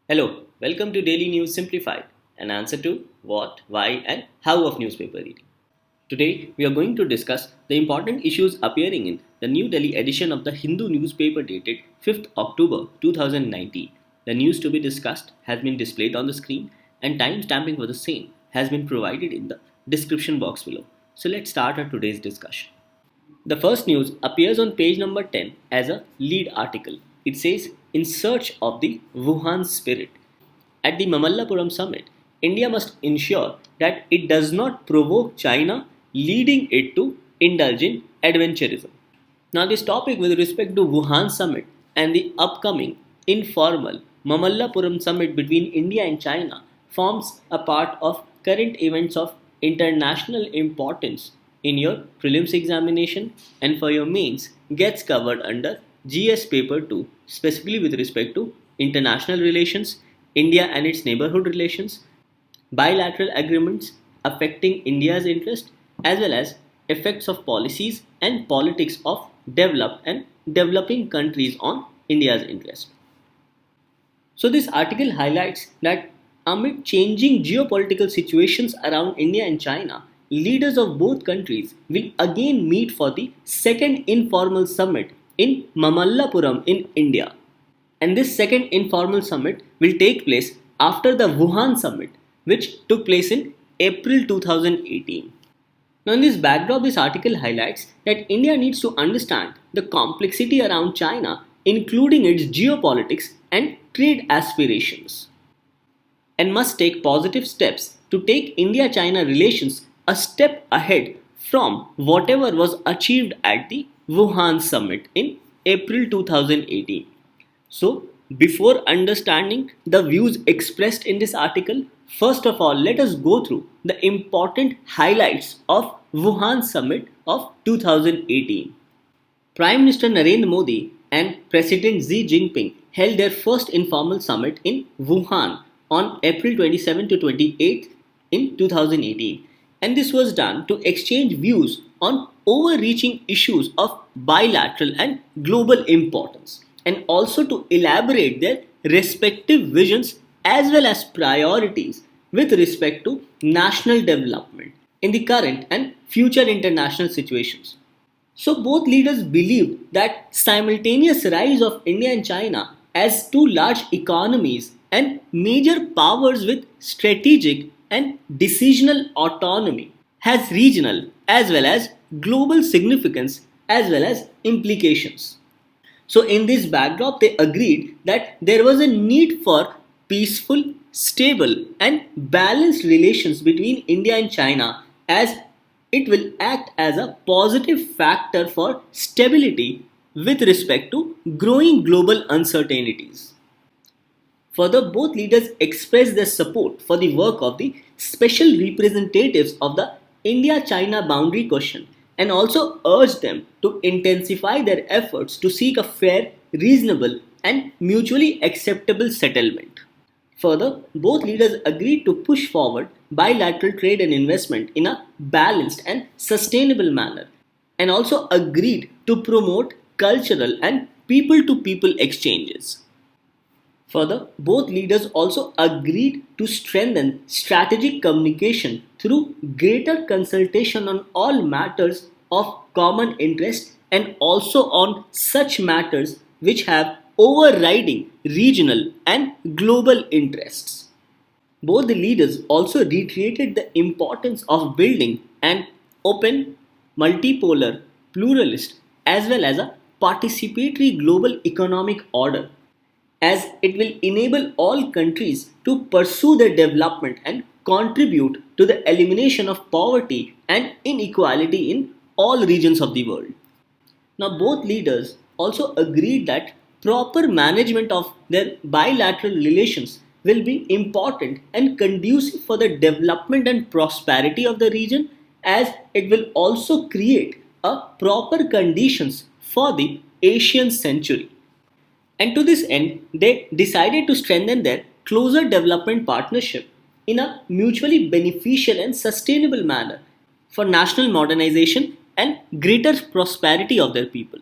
Hello, welcome to Daily News Simplified, an answer to what, why, and how of newspaper reading. Today, we are going to discuss the important issues appearing in the New Delhi edition of the Hindu newspaper dated 5th October 2019. The news to be discussed has been displayed on the screen, and time stamping for the same has been provided in the description box below. So, let's start our today's discussion. The first news appears on page number 10 as a lead article. It says, "In search of the Wuhan spirit." At the Mamallapuram summit, India must ensure that it does not provoke China, leading it to indulge in adventurism. Now, this topic with respect to Wuhan summit and the upcoming informal Mamallapuram summit between India and China forms a part of current events of international importance in your prelims examination and for your mains gets covered under GS paper 2 specifically with respect to international relations, India and its neighborhood relations, bilateral agreements affecting India's interest, as well as effects of policies and politics of developed and developing countries on India's interest. So, this article highlights that amid changing geopolitical situations around India and China, leaders of both countries will again meet for the second informal summit in Mamallapuram in India. And this second informal summit will take place after the Wuhan summit, which took place in April 2018. Now, in this backdrop, this article highlights that India needs to understand the complexity around China, including its geopolitics and trade aspirations, and must take positive steps to take India China relations a step ahead from whatever was achieved at the Wuhan summit in April 2018. So, before understanding the views expressed in this article, first of all, let us go through the important highlights of Wuhan summit of 2018. Prime Minister Narendra Modi and President Xi Jinping held their first informal summit in Wuhan on April 27 to 28 in 2018, and this was done to exchange views on overreaching issues of bilateral and global importance, and also to elaborate their respective visions as well as priorities with respect to national development in the current and future international situations. So both leaders believed that simultaneous rise of India and China as two large economies and major powers with strategic and decisional autonomy has regional as well as global significance as well as implications. So, in this backdrop, they agreed that there was a need for peaceful, stable, and balanced relations between India and China as it will act as a positive factor for stability with respect to growing global uncertainties. Further, both leaders expressed their support for the work of the special representatives of the India China boundary question and also urged them to intensify their efforts to seek a fair, reasonable, and mutually acceptable settlement. Further, both leaders agreed to push forward bilateral trade and investment in a balanced and sustainable manner and also agreed to promote cultural and people to people exchanges. Further, both leaders also agreed to strengthen strategic communication through greater consultation on all matters of common interest and also on such matters which have overriding regional and global interests. Both the leaders also reiterated the importance of building an open, multipolar, pluralist, as well as a participatory global economic order, as it will enable all countries to pursue their development and contribute to the elimination of poverty and inequality in all regions of the world. Now, both leaders also agreed that proper management of their bilateral relations will be important and conducive for the development and prosperity of the region, as it will also create a proper conditions for the Asian century. And to this end, they decided to strengthen their closer development partnership in a mutually beneficial and sustainable manner for national modernization and greater prosperity of their people.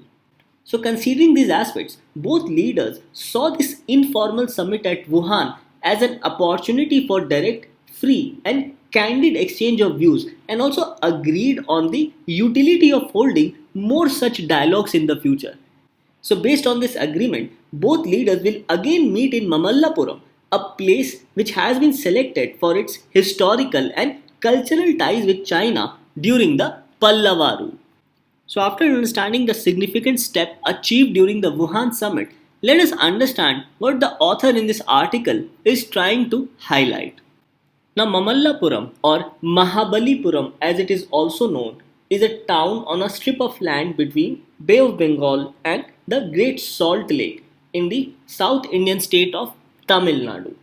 So, considering these aspects, both leaders saw this informal summit at Wuhan as an opportunity for direct, free, and candid exchange of views, and also agreed on the utility of holding more such dialogues in the future. So, based on this agreement, both leaders will again meet in Mamallapuram, a place which has been selected for its historical and cultural ties with China during the Pallava rule. So, after understanding the significant step achieved during the Wuhan summit, let us understand what the author in this article is trying to highlight. Now, Mamallapuram or Mahabalipuram, as it is also known, is a town on a strip of land between Bay of Bengal and the Great Salt Lake in the South Indian state of Tamil Nadu.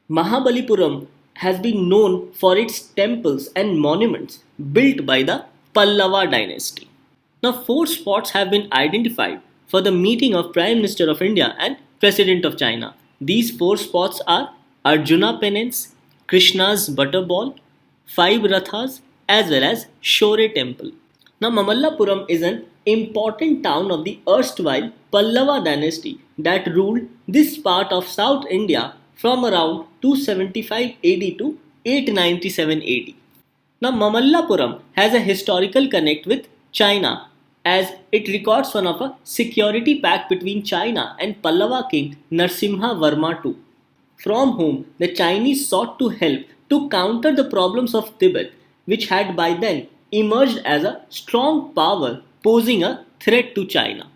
Mahabalipuram has been known for its temples and monuments built by the Pallava dynasty. Now, four spots have been identified for the meeting of Prime Minister of India and President of China. These four spots are Arjuna Penance, Krishna's Butterball, Five Rathas, as well as Shore Temple. Now, Mamallapuram is an important town of the erstwhile Pallava dynasty that ruled this part of South India from around 275 AD to 897 AD. Now, Mamallapuram has a historical connect with China as it records one of a security pact between China and Pallava king Narsimha Varma II, from whom the Chinese sought to help to counter the problems of Tibet, which had by then emerged as a strong power posing a threat to China.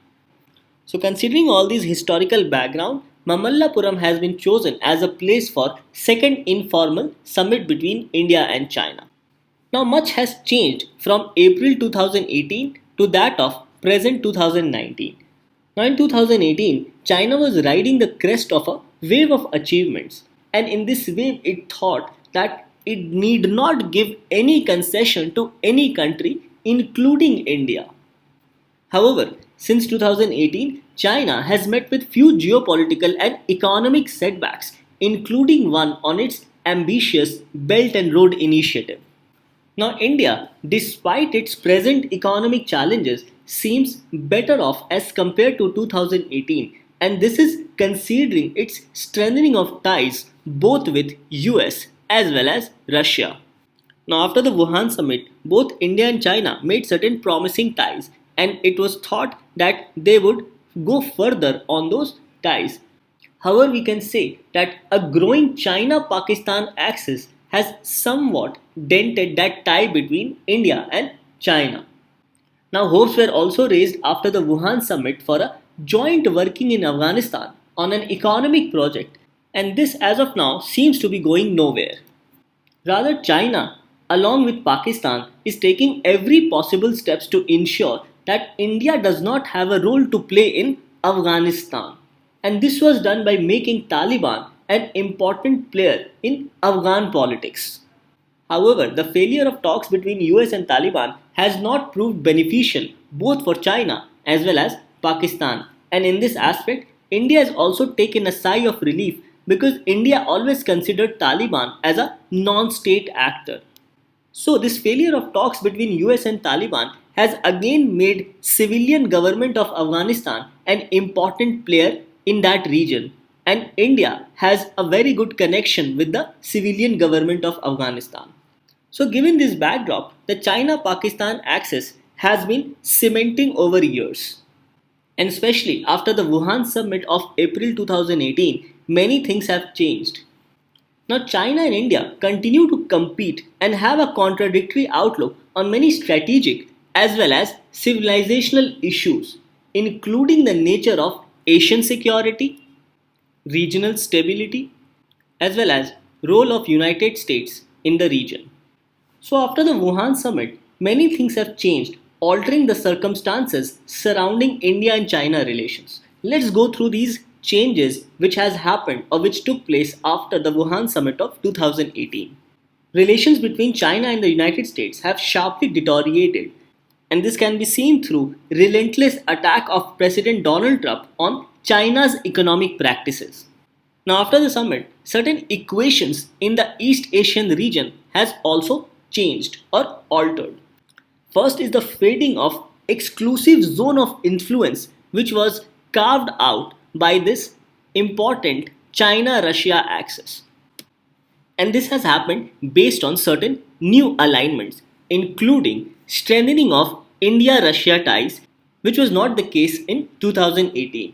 So, considering all these historical background, Mamallapuram has been chosen as a place for second informal summit between India and China. Now, much has changed from April 2018 to that of present 2019. Now, in 2018, China was riding the crest of a wave of achievements, and in this wave, it thought that it need not give any concession to any country, including India. However, since 2018, China has met with few geopolitical and economic setbacks, including one on its ambitious Belt and Road Initiative. Now, India, despite its present economic challenges, seems better off as compared to 2018, and this is considering its strengthening of ties both with US as well as Russia. Now, after the Wuhan summit, both India and China made certain promising ties, and it was thought that they would go further on those ties. However, we can say that a growing China Pakistan axis has somewhat dented that tie between India and China. Now, hopes were also raised after the Wuhan summit for a joint working in Afghanistan on an economic project, and this as of now seems to be going nowhere. Rather, China, along with Pakistan, is taking every possible steps to ensure that India does not have a role to play in Afghanistan. And this was done by making Taliban an important player in Afghan politics. However, the failure of talks between US and Taliban has not proved beneficial both for China as well as Pakistan. And in this aspect, India has also taken a sigh of relief because India always considered Taliban as a non-state actor. So this failure of talks between US and Taliban has again made civilian government of Afghanistan an important player in that region, and India has a very good connection with the civilian government of Afghanistan. So given this backdrop, the China-Pakistan axis has been cementing over years. And especially after the Wuhan summit of April 2018, many things have changed. Now, China and India continue to compete and have a contradictory outlook on many strategic as well as civilizational issues, including the nature of Asian security, regional stability, as well as role of United States in the region. So after the Wuhan summit, many things have changed, altering the circumstances surrounding India and China relations. Let's go through these changes which has happened or which took place after the Wuhan summit of 2018. Relations between China and the United States have sharply deteriorated, and this can be seen through relentless attack of President Donald Trump on China's economic practices. Now, after the summit, certain equations in the East Asian region has also changed or altered. First is the fading of exclusive zone of influence which was carved out by this important China-Russia axis. And this has happened based on certain new alignments, including strengthening of India Russia ties, which was not the case in 2018,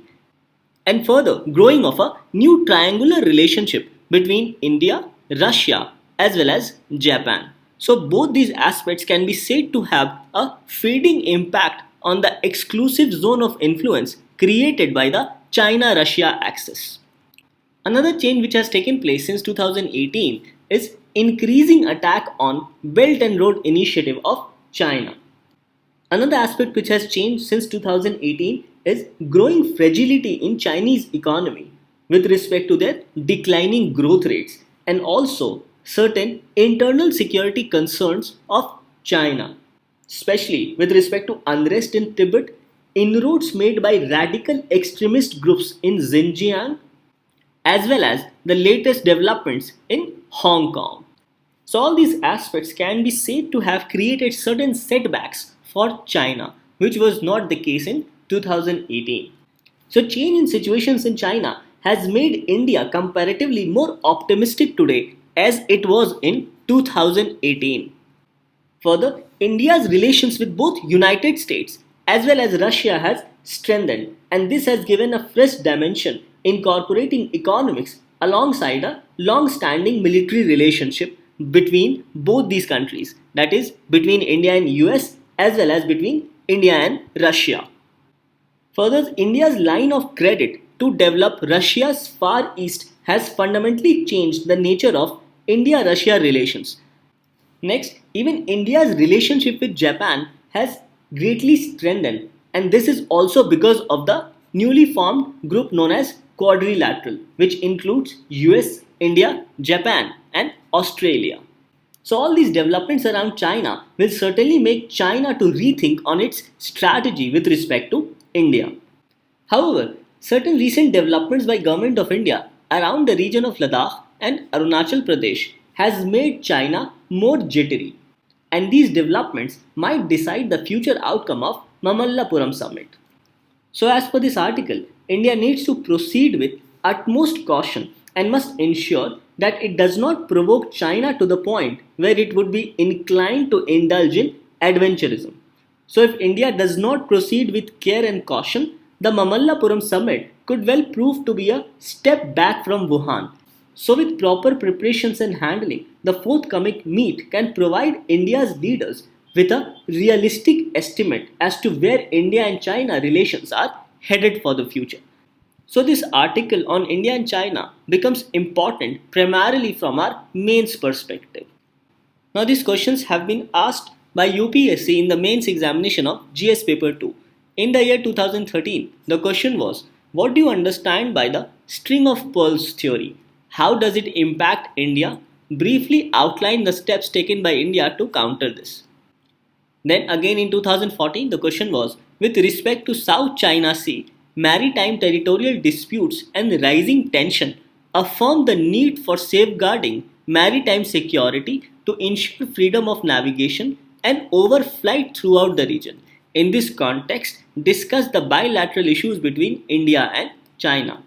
and further growing of a new triangular relationship between India, Russia, as well as Japan. So, both these aspects can be said to have a fading impact on the exclusive zone of influence created by the China Russia axis. Another change which has taken place since 2018 is increasing attack on Belt and Road Initiative of China. Another aspect which has changed since 2018 is growing fragility in Chinese economy with respect to their declining growth rates and also certain internal security concerns of China, especially with respect to unrest in Tibet, inroads made by radical extremist groups in Xinjiang, as well as the latest developments in Hong Kong. So, all these aspects can be said to have created certain setbacks for China, which was not the case in 2018. So, change in situations in China has made India comparatively more optimistic today as it was in 2018. Further, India's relations with both United States as well as Russia has strengthened, and this has given a fresh dimension incorporating economics alongside a long-standing military relationship between both these countries, that is between India and US as well as between India and Russia. Further, India's line of credit to develop Russia's Far East has fundamentally changed the nature of India Russia relations. Next, even India's relationship with Japan has greatly strengthened, and this is also because of the newly formed group known as Quadrilateral, which includes US, India, Japan, and Australia. So, all these developments around China will certainly make China to rethink on its strategy with respect to India. However, certain recent developments by Government of India around the region of Ladakh and Arunachal Pradesh has made China more jittery, and these developments might decide the future outcome of Mamallapuram summit. So, as per this article, India needs to proceed with utmost caution and must ensure that it does not provoke China to the point where it would be inclined to indulge in adventurism. So, if India does not proceed with care and caution, the Mamallapuram summit could well prove to be a step back from Wuhan. So, with proper preparations and handling, the forthcoming meet can provide India's leaders with a realistic estimate as to where India and China relations are headed for the future. So, this article on India and China becomes important primarily from our mains perspective. Now, these questions have been asked by UPSC in the mains examination of GS paper 2. In the year 2013, the question was, what do you understand by the string of pearls theory? How does it impact India? Briefly outline the steps taken by India to counter this. Then again in 2014, the question was, with respect to South China Sea, maritime territorial disputes and rising tension affirm the need for safeguarding maritime security to ensure freedom of navigation and overflight throughout the region. In this context, discuss the bilateral issues between India and China.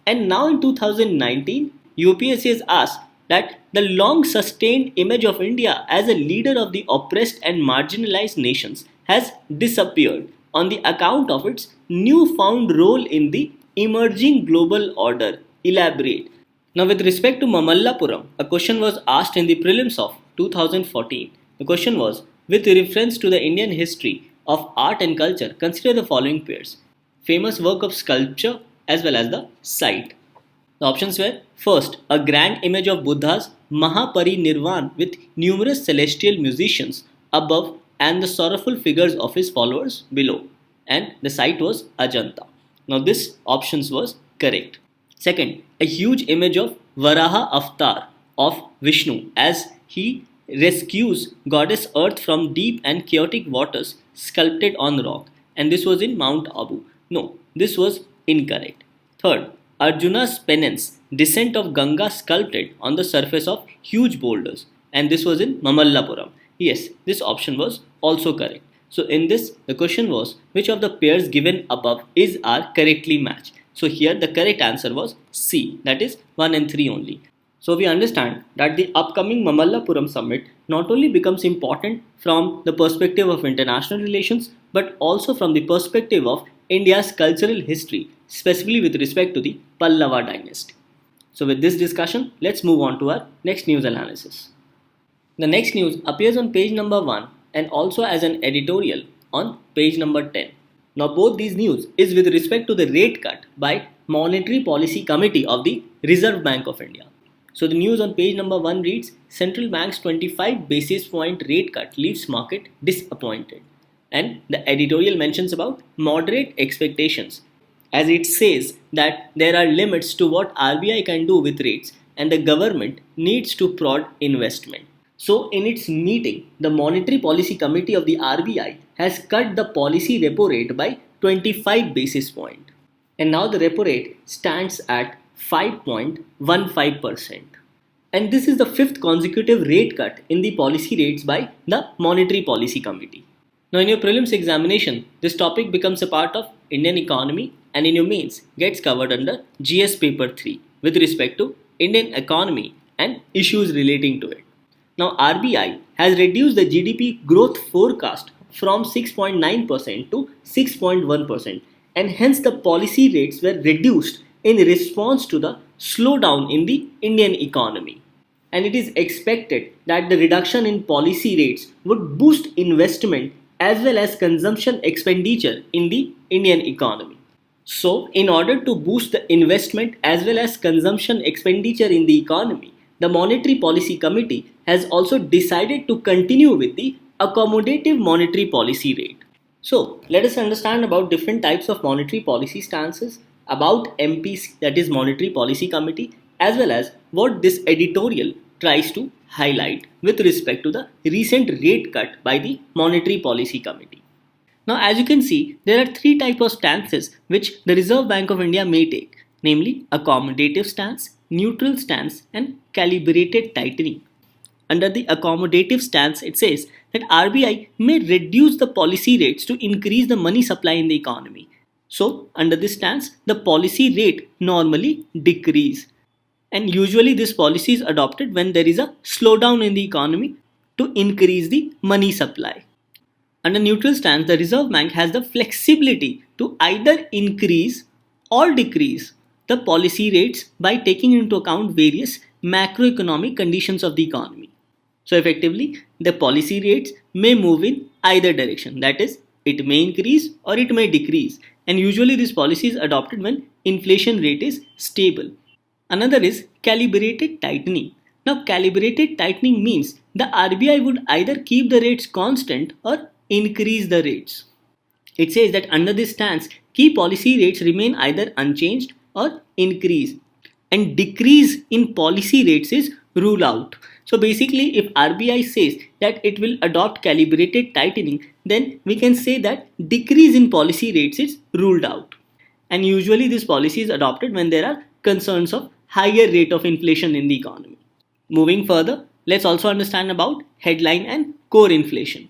And now in 2019, UPSC has asked that the long sustained image of India as a leader of the oppressed and marginalized nations has disappeared on the account of its newfound role in the emerging global order. Elaborate. Now, with respect to Mamallapuram, a question was asked in the prelims of 2014. The question was, with reference to the Indian history of art and culture, consider the following pairs: famous work of sculpture as well as the site. The options were, first, a grand image of Buddha's Mahaparinirvan with numerous celestial musicians above and the sorrowful figures of his followers below. And the site was Ajanta. Now, this options was correct. Second, a huge image of Varaha Avatar of Vishnu as he rescues goddess Earth from deep and chaotic waters sculpted on rock. And this was in Mount Abu. No, this was incorrect. Third, Arjuna's penance, descent of Ganga sculpted on the surface of huge boulders, and this was in Mamallapuram. Yes, this option was also correct. So in this, the question was which of the pairs given above is are correctly matched. So here the correct answer was C, that is 1 and 3 only. So we understand that the upcoming Mamallapuram summit not only becomes important from the perspective of international relations but also from the perspective of India's cultural history, specifically with respect to the Pallava dynasty. So with this discussion, let's move on to our next news analysis. The next news appears on page number 1 and also as an editorial on page number 10. Now both these news is with respect to the rate cut by Monetary Policy Committee of the Reserve Bank of India. So the news on page number 1 reads, Central Bank's 25 basis point rate cut leaves market disappointed. And the editorial mentions about moderate expectations, as it says that there are limits to what RBI can do with rates and the government needs to prod investment. So in its meeting, the Monetary Policy Committee of the RBI has cut the policy repo rate by 25 basis point. And now the repo rate stands at 5.15%. And this is the fifth consecutive rate cut in the policy rates by the Monetary Policy Committee. Now in your prelims examination, this topic becomes a part of Indian economy and in your mains gets covered under GS paper 3 with respect to Indian economy and issues relating to it. Now RBI has reduced the GDP growth forecast from 6.9% to 6.1% and hence the policy rates were reduced in response to the slowdown in the Indian economy. And it is expected that the reduction in policy rates would boost investment as well as consumption expenditure in the Indian economy. So, in order to boost the investment as well as consumption expenditure in the economy, the Monetary Policy Committee has also decided to continue with the accommodative monetary policy rate. So, let us understand about different types of monetary policy stances about MPC, that is Monetary Policy Committee, as well as what this editorial tries to highlight with respect to the recent rate cut by the Monetary Policy Committee. Now as you can see, there are three types of stances which the Reserve Bank of India may take, namely accommodative stance, neutral stance and calibrated tightening. Under the accommodative stance, it says that RBI may reduce the policy rates to increase the money supply in the economy. So, under this stance, the policy rate normally decrease. And usually this policy is adopted when there is a slowdown in the economy to increase the money supply. Under neutral stance, the Reserve Bank has the flexibility to either increase or decrease the policy rates by taking into account various macroeconomic conditions of the economy. So effectively, the policy rates may move in either direction. That is, it may increase or it may decrease. And usually this policy is adopted when inflation rate is stable. Another is calibrated tightening. Now calibrated tightening means the RBI would either keep the rates constant or increase the rates. It says that under this stance, key policy rates remain either unchanged or increase. And decrease in policy rates is ruled out. So basically, if RBI says that it will adopt calibrated tightening, then we can say that decrease in policy rates is ruled out. And usually this policy is adopted when there are concerns of higher rate of inflation in the economy. Moving further, let's also understand about headline and core inflation.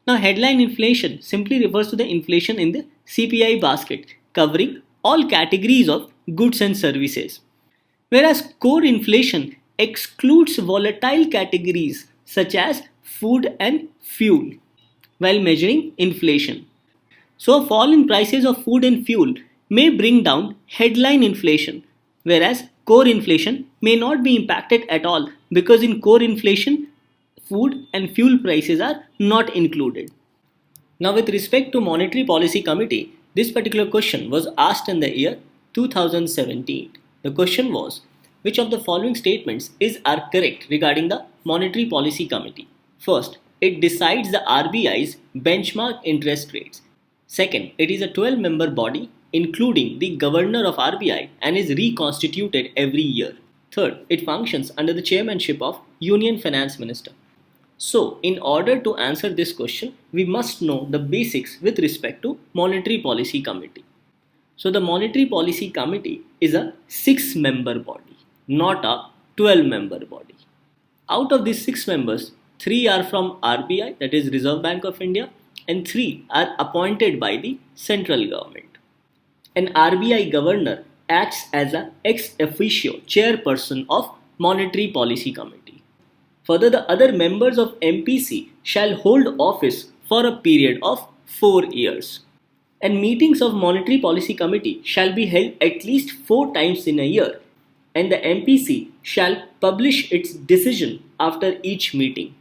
Now headline inflation simply refers to the inflation in the CPI basket, covering all categories of goods and services. Whereas core inflation excludes volatile categories such as food and fuel while measuring inflation. So a fall in prices of food and fuel may bring down headline inflation, whereas core inflation may not be impacted at all because in core inflation, food and fuel prices are not included. Now with respect to Monetary Policy Committee, this particular question was asked in the year 2017. The question was, which of the following statements are correct regarding the Monetary Policy Committee? First, it decides the RBI's benchmark interest rates. Second, it is a 12-member body including the governor of RBI and is reconstituted every year. Third, it functions under the chairmanship of Union Finance Minister. So, in order to answer this question, we must know the basics with respect to Monetary Policy Committee. So the Monetary Policy Committee is a 6-member body, not a 12-member body. Out of these 6 members, 3 are from RBI, that is Reserve Bank of India, and 3 are appointed by the central government. An RBI governor acts as a ex officio chairperson of Monetary Policy Committee. Further, the other members of MPC shall hold office for a period of 4 years. And meetings of Monetary Policy Committee shall be held at least 4 times in a year, and the MPC shall publish its decision after each meeting.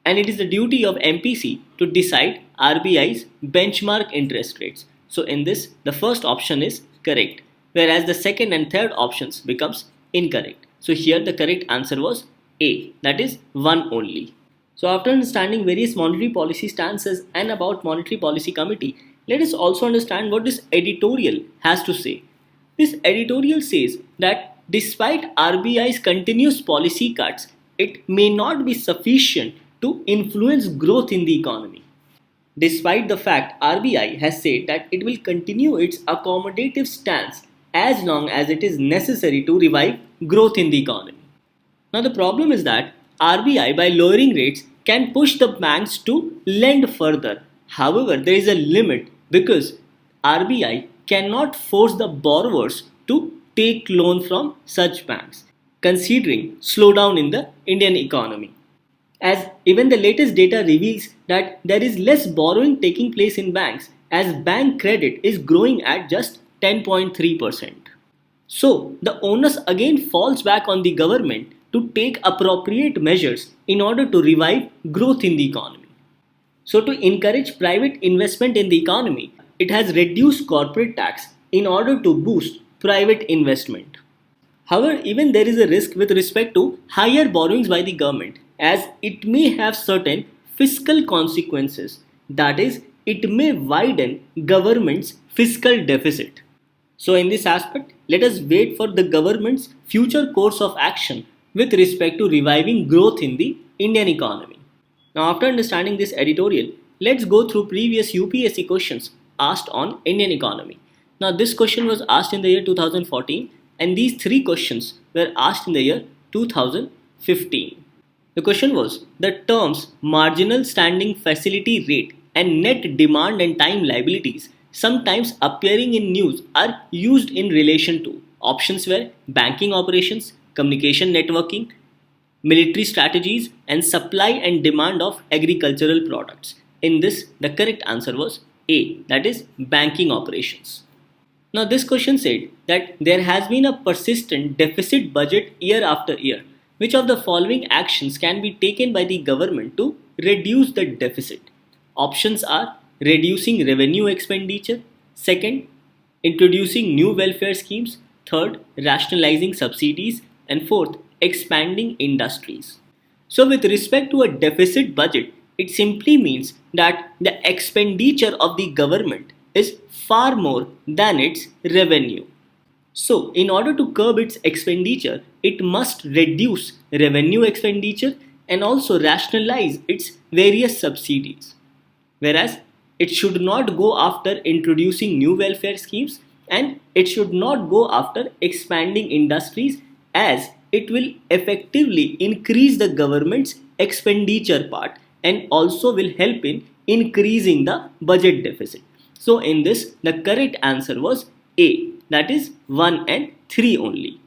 And it is the duty of MPC to decide RBI's benchmark interest rates. So in this, the first option is correct, whereas the second and third options becomes incorrect. So here the correct answer was A, that is 1 only. So after understanding various monetary policy stances and about Monetary Policy Committee, let us also understand what this editorial has to say. This editorial says that despite RBI's continuous policy cuts, it may not be sufficient to influence growth in the economy. Despite the fact RBI has said that it will continue its accommodative stance as long as it is necessary to revive growth in the economy. Now the problem is that RBI by lowering rates can push the banks to lend further. However, there is a limit because RBI cannot force the borrowers to take loan from such banks, considering slowdown in the Indian economy. As even the latest data reveals that there is less borrowing taking place in banks as bank credit is growing at just 10.3%. So the onus again falls back on the government to take appropriate measures in order to revive growth in the economy. So to encourage private investment in the economy, it has reduced corporate tax in order to boost private investment. However, even there is a risk with respect to higher borrowings by the government as it may have certain fiscal consequences, that is, it may widen government's fiscal deficit. So in this aspect, let us wait for the government's future course of action with respect to reviving growth in the Indian economy. Now after understanding this editorial, let's go through previous UPSC questions asked on Indian economy. Now this question was asked in the year 2014 and these 3 questions were asked in the year 2015. The question was the terms marginal standing facility rate and net demand and time liabilities sometimes appearing in news are used in relation to. Options were banking operations, communication networking, military strategies, and supply and demand of agricultural products. In this, the correct answer was A, that is banking operations. Now, this question said that there has been a persistent deficit budget year after year. Which of the following actions can be taken by the government to reduce the deficit? Options are reducing revenue expenditure, second, introducing new welfare schemes, third, rationalizing subsidies, and fourth, expanding industries. So, with respect to a deficit budget, it simply means that the expenditure of the government is far more than its revenue. So, in order to curb its expenditure, it must reduce revenue expenditure and also rationalize its various subsidies. Whereas, it should not go after introducing new welfare schemes and it should not go after expanding industries as it will effectively increase the government's expenditure part and also will help in increasing the budget deficit. So, in this, the correct answer was A, that is 1 and 3 only.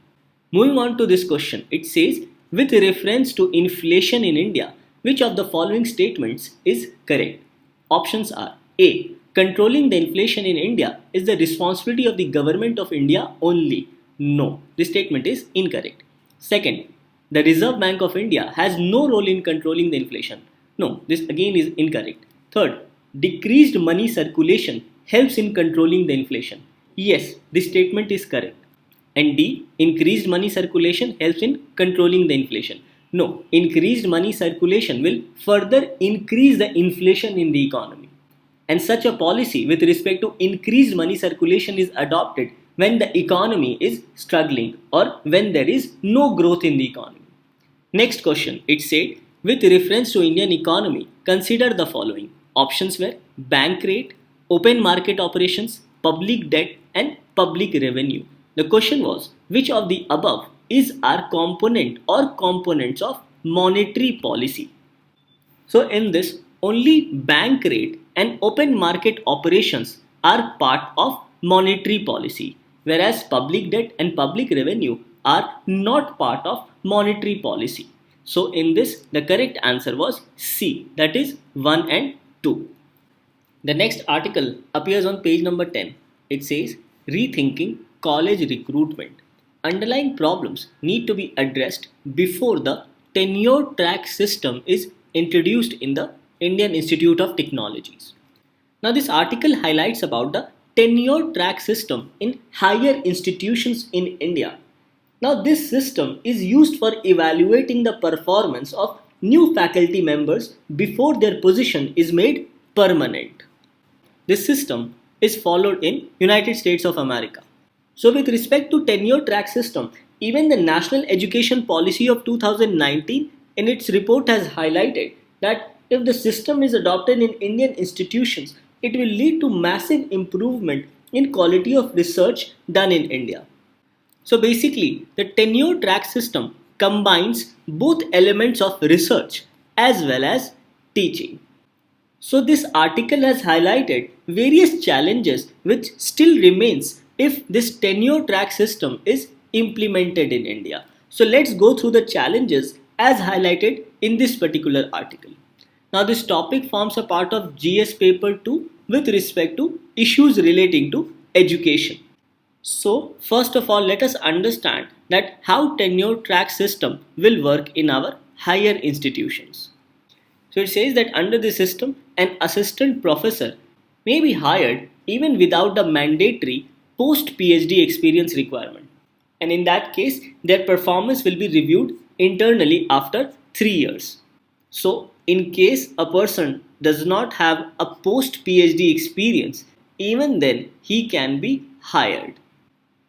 Moving on to this question, it says, with reference to inflation in India, which of the following statements is correct? Options are A, controlling the inflation in India is the responsibility of the government of India only. No, this statement is incorrect. Second, the Reserve Bank of India has no role in controlling the inflation. No, this again is incorrect. Third, decreased money circulation helps in controlling the inflation. Yes, this statement is correct. And D, increased money circulation helps in controlling the inflation. No, increased money circulation will further increase the inflation in the economy. And such a policy with respect to increased money circulation is adopted when the economy is struggling or when there is no growth in the economy. Next question, it said, with reference to Indian economy, consider the following. Options were bank rate, open market operations, public debt, and public revenue. The question was, which of the above is our component or components of monetary policy? So in this, only bank rate and open market operations are part of monetary policy, whereas public debt and public revenue are not part of monetary policy. So in this, the correct answer was C, that is 1 and 2. The next article appears on page number 10. It says rethinking college recruitment. Underlying problems need to be addressed before the tenure track system is introduced in the Indian Institute of Technologies. Now this article highlights about the tenure track system in higher institutions in India. Now this system is used for evaluating the performance of new faculty members before their position is made permanent. This system is followed in United States of America. So with respect to tenure track system, even the National Education Policy of 2019 in its report has highlighted that if the system is adopted in Indian institutions, it will lead to massive improvement in quality of research done in India. So basically, the tenure track system combines both elements of research as well as teaching. So this article has highlighted various challenges which still remains if this tenure track system is implemented in India. So let's go through the challenges as highlighted in this particular article. Now this topic forms a part of GS paper 2 with respect to issues relating to education. So first of all, let us understand that how tenure track system will work in our higher institutions. So it says that under the system, an assistant professor may be hired even without the mandatory post PhD experience requirement. And in that case, their performance will be reviewed internally after 3 years. So in case a person does not have a post PhD experience, even then he can be hired.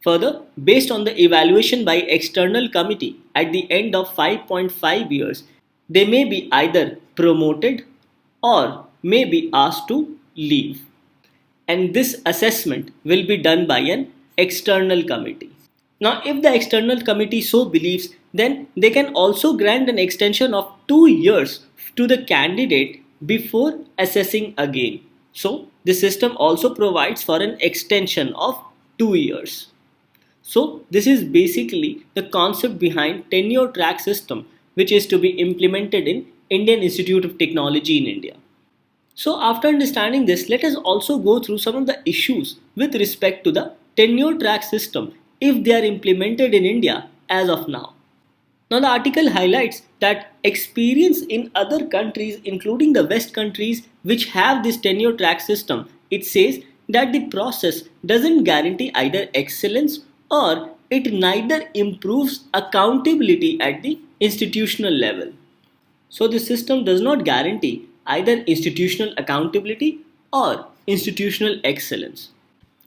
Further, based on the evaluation by external committee at the end of 5.5 years, they may be either promoted or may be asked to leave. And this assessment will be done by an external committee. Now, if the external committee so believes, then they can also grant an extension of 2 years to the candidate before assessing again. So, the system also provides for an extension of 2 years. So this is basically the concept behind tenure track system which is to be implemented in Indian Institute of Technology in India. So after understanding this, let us also go through some of the issues with respect to the tenure track system if they are implemented in India as of now. Now the article highlights that experience in other countries including the West countries which have this tenure track system, it says that the process doesn't guarantee either excellence or it neither improves accountability at the institutional level. So the system does not guarantee either institutional accountability or institutional excellence.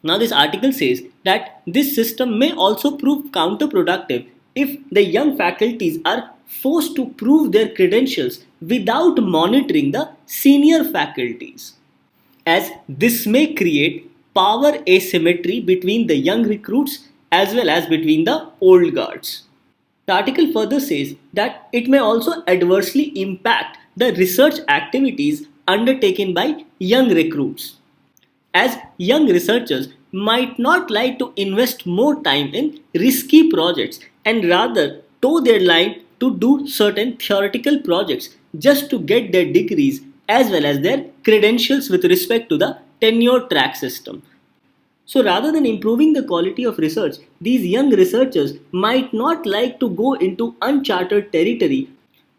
Now this article says that this system may also prove counterproductive if the young faculties are forced to prove their credentials without monitoring the senior faculties, as this may create power asymmetry between the young recruits as well as between the old guards. The article further says that it may also adversely impact the research activities undertaken by young recruits, as young researchers might not like to invest more time in risky projects and rather toe their line to do certain theoretical projects just to get their degrees as well as their credentials with respect to the tenure track system. So rather than improving the quality of research, these young researchers might not like to go into uncharted territory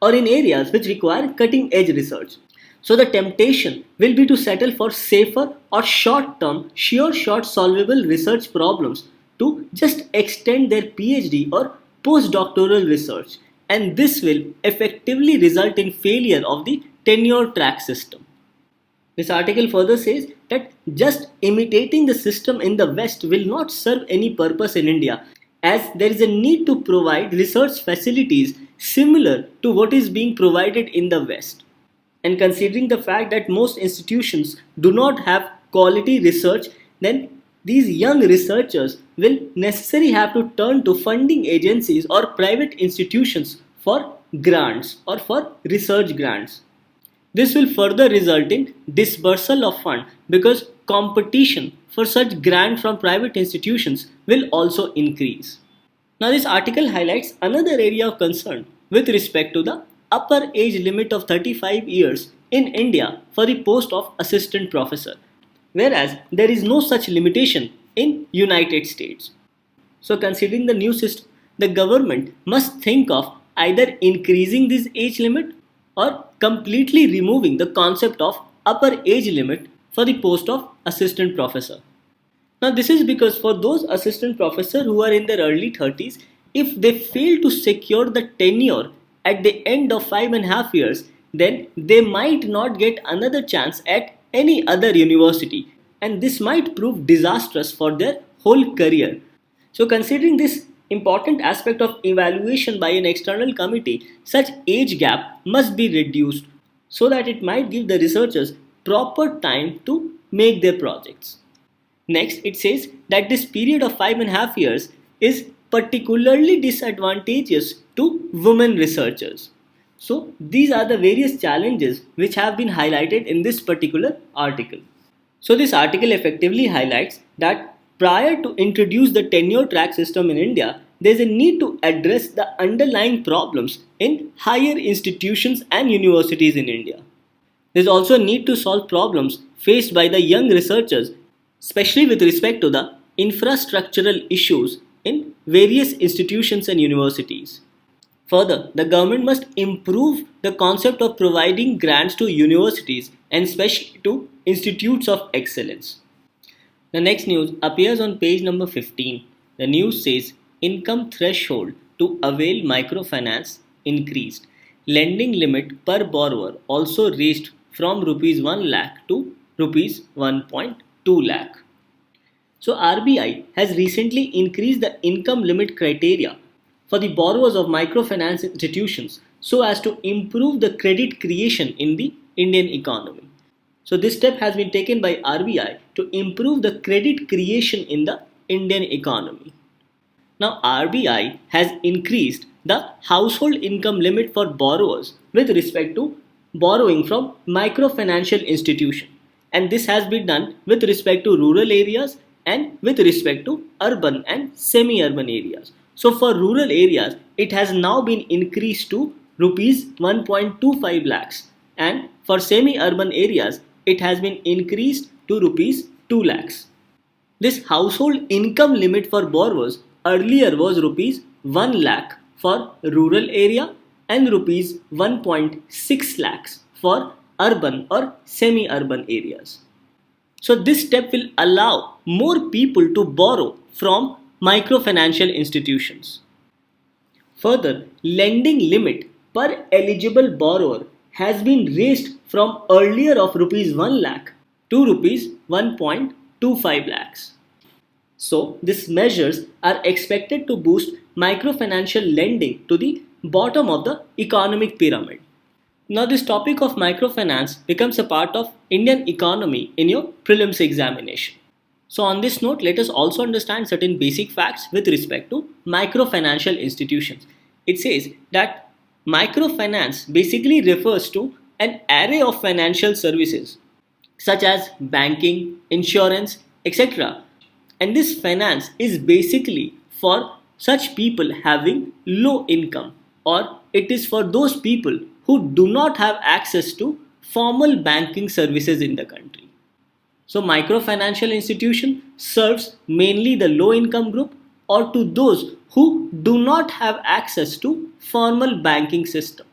or in areas which require cutting edge research. So the temptation will be to settle for safer or short term, sure shot solvable research problems to just extend their PhD or postdoctoral research, and this will effectively result in failure of the tenure track system. This article further says that just imitating the system in the West will not serve any purpose in India, as there is a need to provide research facilities similar to what is being provided in the West. And considering the fact that most institutions do not have quality research, then these young researchers will necessarily have to turn to funding agencies or private institutions for grants or for research grants. This will further result in dispersal of fund because competition for such grant from private institutions will also increase. Now this article highlights another area of concern with respect to the upper age limit of 35 years in India for the post of assistant professor, whereas there is no such limitation in United States. So considering the new system, the government must think of either increasing this age limit or completely removing the concept of upper age limit for the post of assistant professor. Now, this is because for those assistant professors who are in their early 30s, if they fail to secure the tenure at the end of 5.5 years, then they might not get another chance at any other university, and this might prove disastrous for their whole career. So, considering this important aspect of evaluation by an external committee, such age gap must be reduced so that it might give the researchers proper time to make their projects. Next, it says that this period of 5.5 years is particularly disadvantageous to women researchers. So, these are the various challenges which have been highlighted in this particular article. So, this article effectively highlights that prior to introduce the tenure track system in India, there is a need to address the underlying problems in higher institutions and universities in India. There is also a need to solve problems faced by the young researchers, especially with respect to the infrastructural issues in various institutions and universities. Further, the government must improve the concept of providing grants to universities and especially to institutes of excellence. The next news appears on page number 15. The news says income threshold to avail microfinance increased. Lending limit per borrower also raised from rupees 1 lakh to rupees 1.2 lakh. So RBI has recently increased the income limit criteria for the borrowers of microfinance institutions so as to improve the credit creation in the Indian economy. So this step has been taken by RBI to improve the credit creation in the Indian economy. Now RBI has increased the household income limit for borrowers with respect to borrowing from microfinancial institutions, and this has been done with respect to rural areas and with respect to urban and semi-urban areas. So for rural areas, it has now been increased to rupees 1.25 lakhs, and for semi-urban areas, it has been increased to rupees 2 lakhs. This household income limit for borrowers earlier was rupees 1 lakh for rural area and rupees 1.6 lakhs for urban or semi-urban areas. So this step will allow more people to borrow from microfinancial institutions. Further, lending limit per eligible borrower has been raised from earlier of rupees 1 lakh to rupees 1.25 lakhs. So, these measures are expected to boost microfinancial lending to the bottom of the economic pyramid. Now, this topic of microfinance becomes a part of Indian economy in your prelims examination. So, on this note, let us also understand certain basic facts with respect to microfinancial institutions. It says that microfinance basically refers to an array of financial services such as banking, insurance, etc. And this finance is basically for such people having low income, or it is for those people who do not have access to formal banking services in the country. So microfinancial institution serves mainly the low income group or to those who do not have access to formal banking system.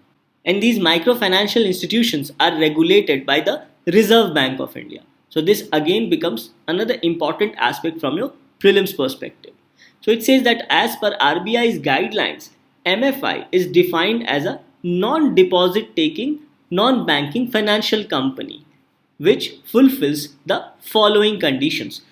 And these microfinancial institutions are regulated by the Reserve Bank of India. So this again becomes another important aspect from your prelims perspective. So it says that as per RBI's guidelines, MFI is defined as a non-deposit taking, non-banking financial company which fulfills the following conditions.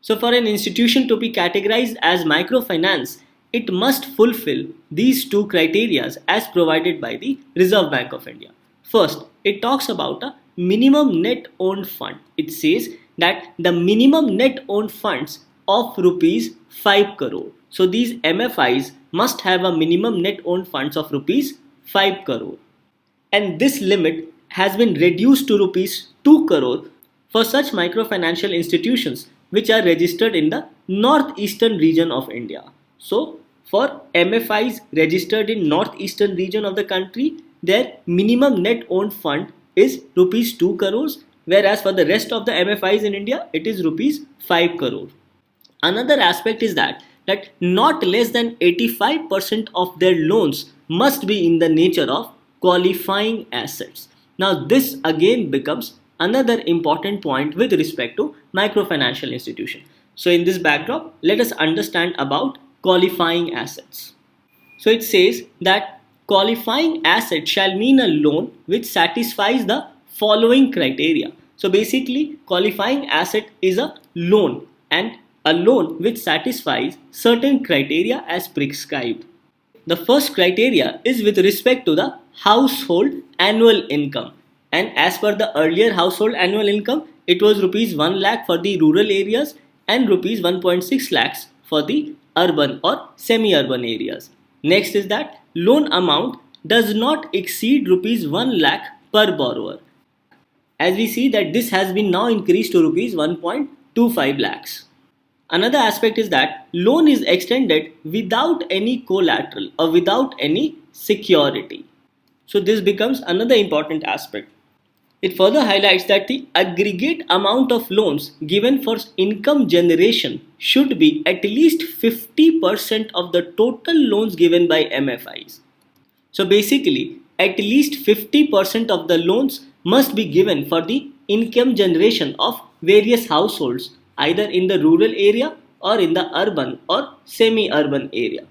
So for an institution to be categorized as microfinance, it must fulfill these two criteria as provided by the Reserve Bank of India. First, it talks about a minimum net owned fund. It says that the minimum net owned funds of rupees 5 crore. So these MFIs must have a minimum net owned funds of rupees 5 crore. And this limit has been reduced to rupees 2 crore for such microfinancial institutions which are registered in the northeastern region of India. So for MFIs registered in northeastern region of the country, their minimum net owned fund is rupees 2 crores, whereas for the rest of the MFIs in India it is rupees 5 crore. Another aspect is that not less than 85% of their loans must be in the nature of qualifying assets. Now this again becomes another important point with respect to microfinancial institution. So in this backdrop, let us understand about qualifying assets. So it says that qualifying asset shall mean a loan which satisfies the following criteria. So basically, qualifying asset is a loan, and a loan which satisfies certain criteria as prescribed. The first criteria is with respect to the household annual income, and as per the earlier household annual income, it was rupees 1 lakh for the rural areas and rupees 1.6 lakhs for the urban or semi-urban areas. Next is that loan amount does not exceed rupees 1 lakh per borrower. As we see that this has been now increased to rupees 1.25 lakhs. Another aspect is that loan is extended without any collateral or without any security. So this becomes another important aspect. It further highlights that the aggregate amount of loans given for income generation should be at least 50% of the total loans given by MFIs. So basically, at least 50% of the loans must be given for the income generation of various households, either in the rural area or in the urban or semi-urban area.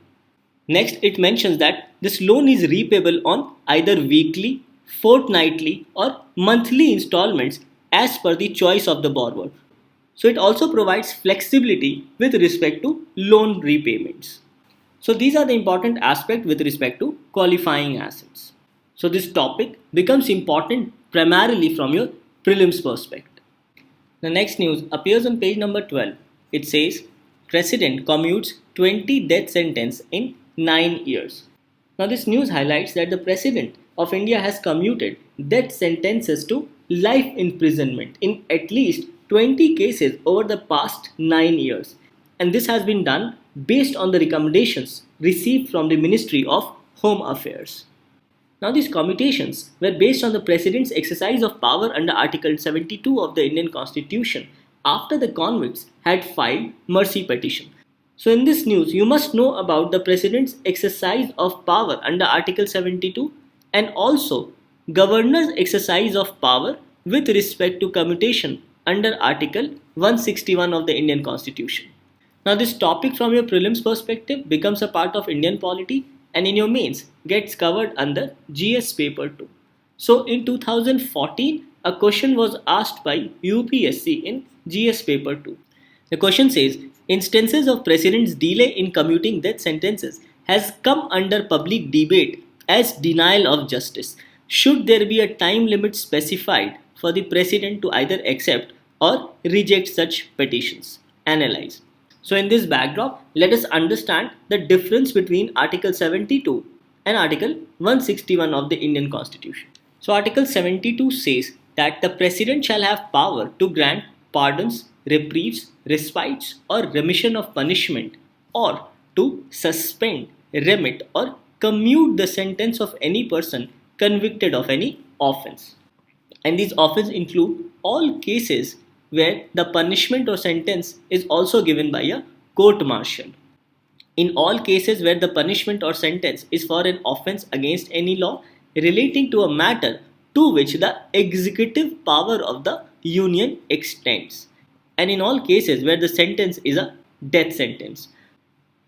Next, it mentions that this loan is repayable on either weekly, fortnightly, or monthly installments as per the choice of the borrower. So it also provides flexibility with respect to loan repayments. So these are the important aspects with respect to qualifying assets. So this topic becomes important primarily from your prelims perspective. The next news appears on page number 12. It says, President commutes 20 death sentence in 9 years. Now this news highlights that the President of India has commuted death sentences to life imprisonment in at least 20 cases over the past 9 years. And this has been done based on the recommendations received from the Ministry of Home Affairs. Now these commutations were based on the President's exercise of power under Article 72 of the Indian Constitution after the convicts had filed mercy petition. So in this news, you must know about the President's exercise of power under Article 72 and also Governor's exercise of power with respect to commutation under Article 161 of the Indian Constitution. Now this topic from your prelims perspective becomes a part of Indian polity and in your mains gets covered under GS paper 2. So in 2014, a question was asked by UPSC in GS paper 2. The question says, instances of President's delay in commuting death sentences has come under public debate as denial of justice. Should there be a time limit specified for the President to either accept or reject such petitions? Analyze. So in this backdrop, let us understand the difference between Article 72 and Article 161 of the Indian Constitution. So Article 72 says that the President shall have power to grant pardons, reprieves, respites or remission of punishment or to suspend, remit or commute the sentence of any person convicted of any offence. And these offences include all cases where the punishment or sentence is also given by a court martial. In all cases where the punishment or sentence is for an offence against any law relating to a matter to which the executive power of the union extends. And in all cases where the sentence is a death sentence.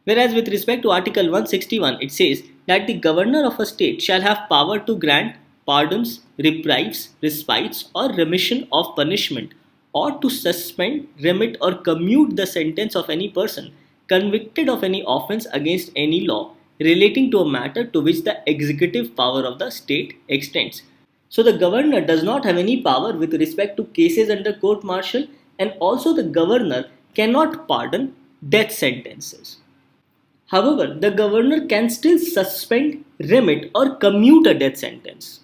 Whereas with respect to Article 161, it says that the governor of a state shall have power to grant pardons, reprieves, respites or remission of punishment or to suspend, remit or commute the sentence of any person convicted of any offence against any law relating to a matter to which the executive power of the state extends. So the governor does not have any power with respect to cases under court martial and also the governor cannot pardon death sentences. However, the governor can still suspend, remit, or commute a death sentence.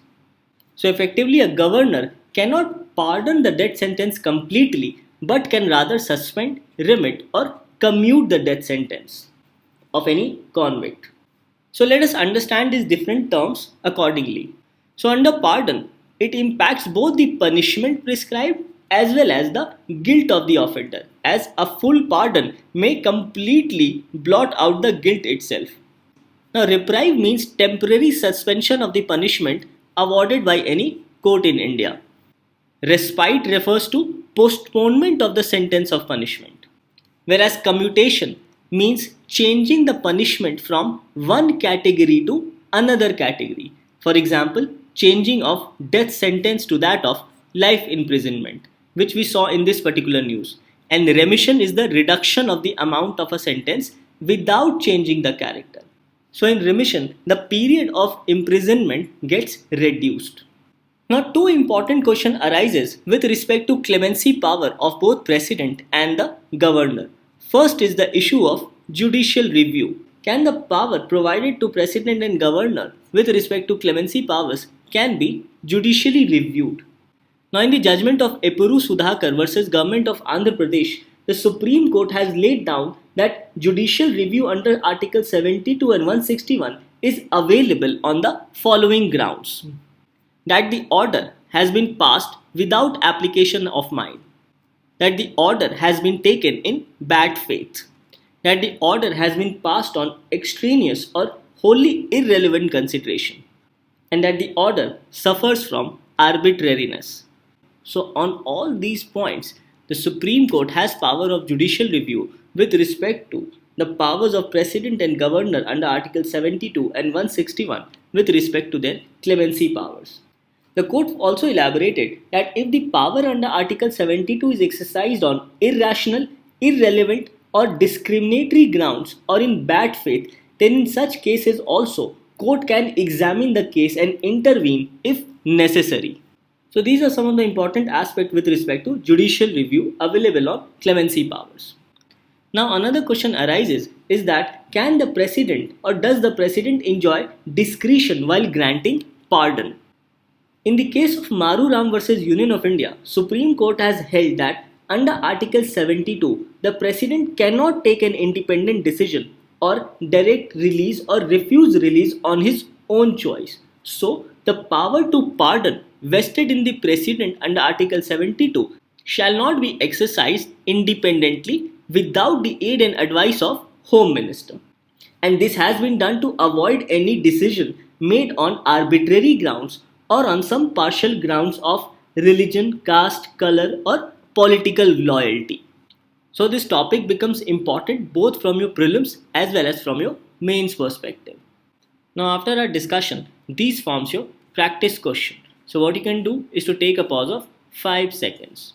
So, effectively, a governor cannot pardon the death sentence completely but can rather suspend, remit, or commute the death sentence of any convict. So, let us understand these different terms accordingly. So, under pardon, it impacts both the punishment prescribed as well as the guilt of the offender, as a full pardon may completely blot out the guilt itself. Now, reprieve means temporary suspension of the punishment awarded by any court in India. Respite refers to postponement of the sentence of punishment, whereas commutation means changing the punishment from one category to another category. For example, changing of death sentence to that of life imprisonment, which we saw in this particular news. And remission is the reduction of the amount of a sentence without changing the character. So, in remission, the period of imprisonment gets reduced. Now, two important question arises with respect to clemency power of both president and the governor. First is the issue of judicial review. Can the power provided to president and governor with respect to clemency powers can be judicially reviewed? Now, in the judgment of Epuru Sudhakar versus Government of Andhra Pradesh, the Supreme Court has laid down that judicial review under Article 72 and 161 is available on the following grounds: that the order has been passed without application of mind, that the order has been taken in bad faith, that the order has been passed on extraneous or wholly irrelevant consideration, and that the order suffers from arbitrariness. So, on all these points, the Supreme Court has power of judicial review with respect to the powers of President and Governor under Article 72 and 161 with respect to their clemency powers. The court also elaborated that if the power under Article 72 is exercised on irrational, irrelevant, or discriminatory grounds or in bad faith, then in such cases also court can examine the case and intervene if necessary. So these are some of the important aspects with respect to judicial review available on clemency powers. Now another question arises is that can the president or does the president enjoy discretion while granting pardon? In the case of Maru Ram versus Union of India, Supreme Court has held that under Article 72, the president cannot take an independent decision or direct release or refuse release on his own choice. So, the power to pardon vested in the president under Article 72 shall not be exercised independently without the aid and advice of Home Minister. And this has been done to avoid any decision made on arbitrary grounds or on some partial grounds of religion, caste, color, or political loyalty. So, this topic becomes important both from your prelims as well as from your mains perspective. Now, after our discussion, these forms your practice question. So, what you can do is to take a pause of 5 seconds.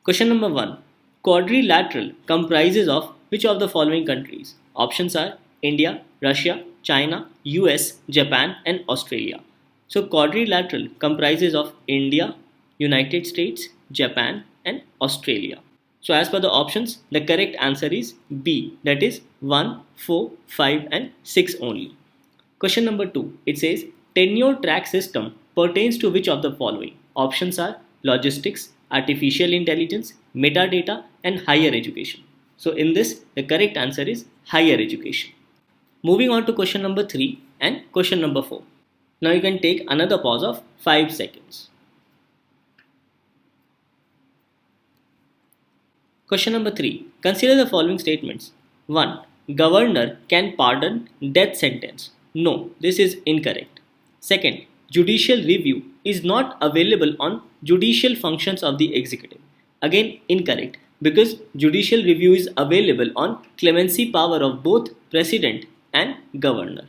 Question number 1. Quadrilateral comprises of which of the following countries? Options are India, Russia, China, US, Japan, and Australia. So, quadrilateral comprises of India, United States, Japan, and Australia. So, as per the options, the correct answer is B, that is 1, 4, 5, and 6 only. Question number 2. It says tenure track system pertains to which of the following? Options are logistics, artificial intelligence, metadata, and higher education. So, in this, the correct answer is higher education. Moving on to question number 3 and question number 4. Now you can take another pause of 5 seconds. Question number 3. Consider the following statements. 1. Governor can pardon death sentence. No, this is incorrect. Second, judicial review is not available on judicial functions of the executive. Again, incorrect, because judicial review is available on clemency power of both president and governor.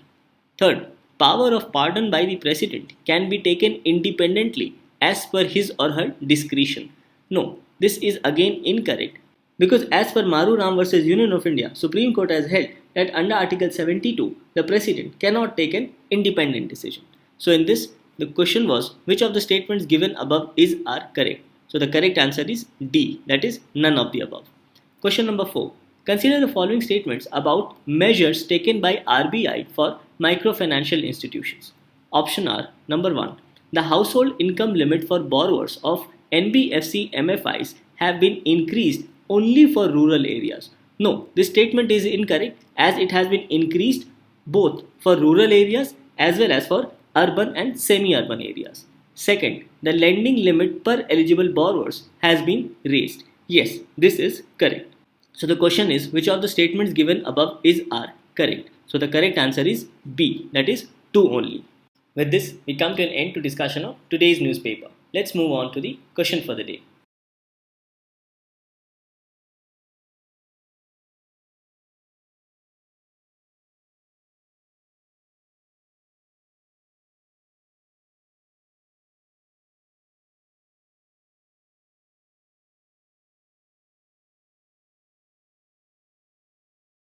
Third, power of pardon by the president can be taken independently as per his or her discretion. No, this is again incorrect, because as per Maru Ram versus Union of India, Supreme Court has held that under Article 72, the president cannot take an independent decision. So in this, The question was which of the statements given above is are correct. So the correct answer is D, that is none of the above. Question number 4. Consider the following statements about measures taken by RBI for microfinancial institutions. Option R. Number 1. The household income limit for borrowers of NBFC MFIs have been increased only for rural areas. No, this statement is incorrect as it has been increased both for rural areas as well as for urban and semi-urban areas. Second, the lending limit per eligible borrowers has been raised. Yes, this is correct. So the question is which of the statements given above is are correct. So the correct answer is B, that is 2 only. With this, we come to an end to discussion of today's newspaper. Let's move on to the question for the day.